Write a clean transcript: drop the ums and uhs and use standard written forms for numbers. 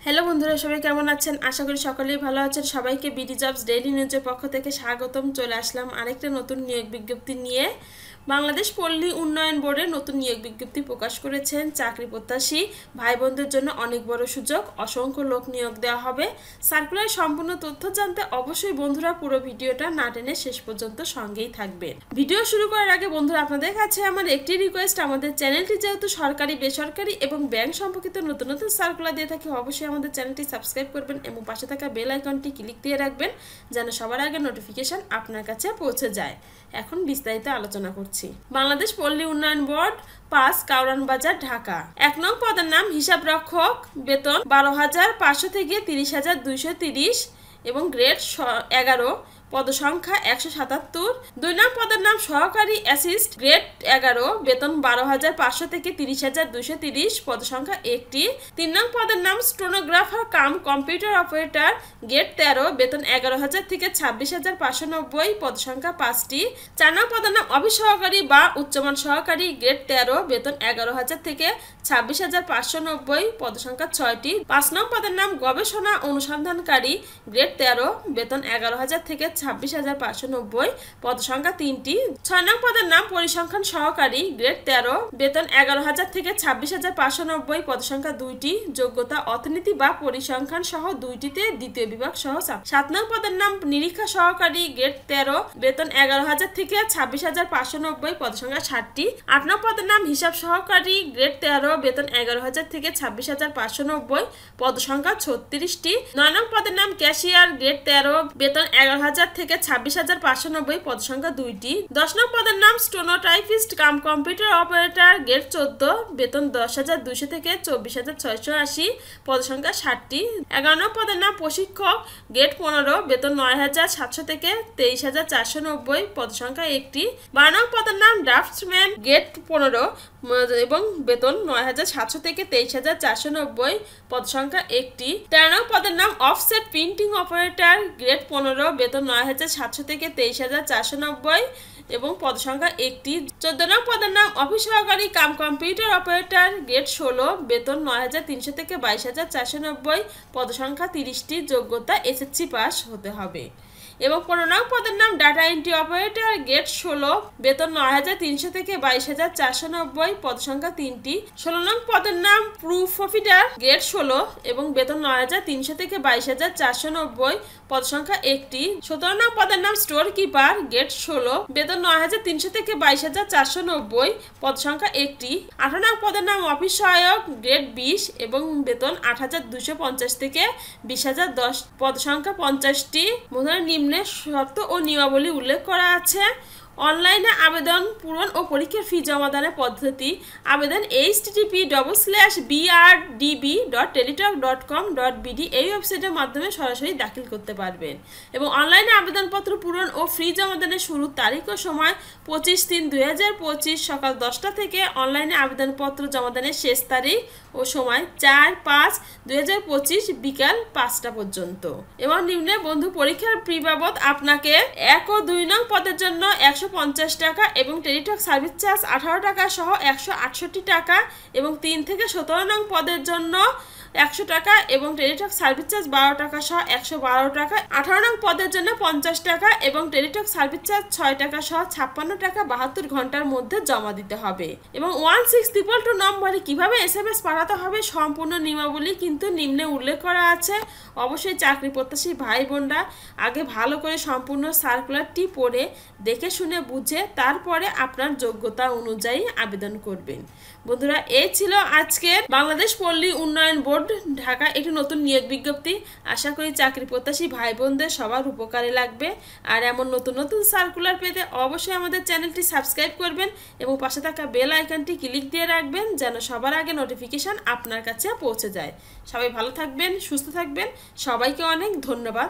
Hello বন্ধুরা, সবাই কেমন আছেন? আশা করি সকলেই ভালো আছেন। সবাইকে বিডি জবস ডেইলি নিউজের পক্ষ থেকে স্বাগতম। চলে আসলাম আরেকটা নতুন নিয়োগ বিজ্ঞপ্তি নিয়ে। বাংলাদেশ পল্লী উন্নয়ন বোর্ডের নতুন নিয়োগ বিজ্ঞপ্তি প্রকাশ করেছেন। চাকরি প্রত্যাশী ভাই বোনদের জন্য অনেক বড় সুযোগ, অসংখ্য লোক নিয়োগ দেওয়া হবে। সার্কুলার সম্পূর্ণ তথ্য জানতে অবশ্যই বন্ধুরা পুরো ভিডিওটা না টেনে শেষ পর্যন্ত সঙ্গেই থাকবেন। ভিডিও শুরু করার আগে বন্ধুরা আপনাদের কাছে আমার একটি রিকোয়েস্ট, আমাদের চ্যানেলটি যেহেতু সরকারি, বেসরকারি এবং ব্যাংক সম্পর্কিত নতুন নতুন সার্কুলার দিয়ে থাকি, অবশ্যই আমাদের চ্যানেলটি সাবস্ক্রাইব করবেন এবং পাশে থাকা বেল আইকনটি ক্লিক দিয়ে রাখবেন যেন সবার আগে নোটিফিকেশন আপনার কাছে পৌঁছে যায়। এখন বিস্তারিত আলোচনা করছি। বাংলাদেশ পল্লী উন্নয়ন বোর্ড 5 কাউরান বাজার, ঢাকা। 1 নং পদের নাম হিসাব রক্ষক, বেতন 12,500 থেকে 30,230 এবং গ্রেড 11, পদসংখ্যা 177। 2 নং পদের নাম সহকারী অ্যাসিস্ট, গ্রেড 11, বেতন 12,500 থেকে 30,230, পদসংখ্যা 1টি। 3 নং পদের নাম stenographer cum computer operator, grade 13, বেতন 11,000 থেকে 26,590, পদসংখ্যা 5টি। 4 নং পদের নাম অফিস সহকারী বা উচ্চমান সহকারী, গ্রেড 13, বেতন 11,000 থেকে 26,590, পদসংখ্যা 6টি। 5 নং পদের নাম গবেষণা অনুসন্ধানকারী, গ্রেড 13, বেতন 11,000 থেকে 26,590, পদসংখ্যা 3টি। 6 নং পদের নাম পরিসংখ্যান সহকারী, গ্রেড 13, বেতন 11,000 থেকে 26,590, পদসংখ্যা 2টি। যোগ্যতা অর্থনীতি বা পরিসংখ্যান সহ 2টিতে দ্বিতীয় বিভাগ সহ। 7 নং পদের নাম নিরীক্ষা সহকারী, গ্রেড 13, বেতন 11,000 থেকে 26,590, পদসংখ্যা 60টি। 8 নং পদের নাম হিসাব সহকারী, গ্রেড 13, বেতন 11,000 থেকে 26,590, পদসংখ্যা 36টি। 9 নং পদের নাম ক্যাশিয়ার, গ্রেড 13, বেতন 11,000 থেকে 26,590, পদসংখ্যা 2টি। 10 নং পদের নাম stenotypist cum computer operator, grade 14, বেতন 10,200 থেকে 24,680, পদসংখ্যা 60টি। 11 নং পদের নাম প্রশিক্ষক, গ্রেড 15, বেতন 9,700 থেকে 23,490, পদসংখ্যা 1টি। 12 নং পদের নাম ড্রাফটসম্যান, গ্রেড 15 এবং বেতন 9,700 থেকে 23,490, পদসংখ্যা 1টি। 13 নং পদের নাম অফসেট প্রিন্টিং অপারেটর, গ্রেড 15, বেতন 9,700 থেকে 23,490 এবং পদসংখ্যা 1টি। 14 নং পদের নাম অফিস সহকারী কাম কম্পিউটার অপারেটর, গ্রেড 16, বেতন 9,300 থেকে 22,490, পদসংখ্যা 30টি। যোগ্যতা এসএসসি পাস হতে হবে। এবং 15 নং পদের নাম ডাটা এন্ট্রি অপারেটর, গ্রেড 16, বেতন 9,300 থেকে 22,490, পদসংখ্যা 3টি। 16 নং পদের নাম প্রুফ অফিডার, গ্রেড 16 এবং বেতন 9,300 থেকে 22,490, পদসংখ্যা 1টি। 17 নং পদের নাম স্টোর কিপার, গ্রেড 16, বেতন 9,300 থেকে 22,490, পদসংখ্যা 1টি। 18 নং পদের নাম অফিস সহায়ক, গ্রেড 20 এবং বেতন 8,250 থেকে 20,010, পদসংখ্যা 50টি। শর্ত ও নিয়মাবলী উল্লেখ করা আছে। অনলাইনে আবেদন পূরণ ও পরীক্ষার ফি জমাদানের পদ্ধতি। আবেদন http://brdb.teletalk.com.bd এই ওয়েবসাইটের মাধ্যমে সরাসরি দাখিল করতে পারবেন এবং অনলাইনে আবেদনপত্র পূরণ ও ফি জমাদানের শুরুর তারিখ ও সময় 25/3/2025 সকাল 10টা থেকে অনলাইনে আবেদনপত্র জমাদানের শেষ তারিখ ও সময় 4/5/2025 বিকাল 5টা পর্যন্ত। এবং নিম্নে বন্ধু পরীক্ষার ফি বাবদ আপনাকে 1 ও 2 নং পদের জন্য 150 টাকা এবং টেলিটক সার্ভিস চার্জ 18 টাকা সহ 168 টাকা এবং 3 থেকে 17 নং পদের জন্য 100 টাকা এবং টেলিটক সার্ভিস চার্জ 12 টাকা সহ 112 টাকা। 18 নং পদের জন্য 50 টাকা এবং টেলিটক সার্ভিস চার্জ 6 টাকা সহ 56 টাকা 72 ঘন্টার মধ্যে জমা দিতে হবে। এবং 1622 নম্বরে কিভাবে SMS পাঠাতে হবে সম্পূর্ণ নিয়মাবলী কিন্তু নিম্নে উল্লেখ করা আছে। অবশ্যই চাকরি প্রত্যাশী ভাই বোনরা আগে ভালো করে সম্পূর্ণ সার্কুলারটি পড়ে দেখে শুনে বুঝে তারপরে আপনার যোগ্যতা অনুযায়ী আবেদন করবেন। বন্ধুরা, এই ছিল আজকের বাংলাদেশ পল্লী উন্নয়ন বোর্ড ঢাকা একটি নতুন নিয়োগ বিজ্ঞপ্তি। আশা করি চাকরি প্রত্যাশী ভাই বোনদের সবার উপকারে লাগবে। আর এমন নতুন নতুন সার্কুলার পেতে অবশ্যই আমাদের চ্যানেলটি সাবস্ক্রাইব করবেন এবং পাশে থাকা বেল আইকনটি ক্লিক দিয়ে রাখবেন যেন সবার আগে নোটিফিকেশন আপনার কাছে পৌঁছে যায়। সবাই ভালো থাকবেন, সুস্থ থাকবেন। সবাইকে অনেক ধন্যবাদ।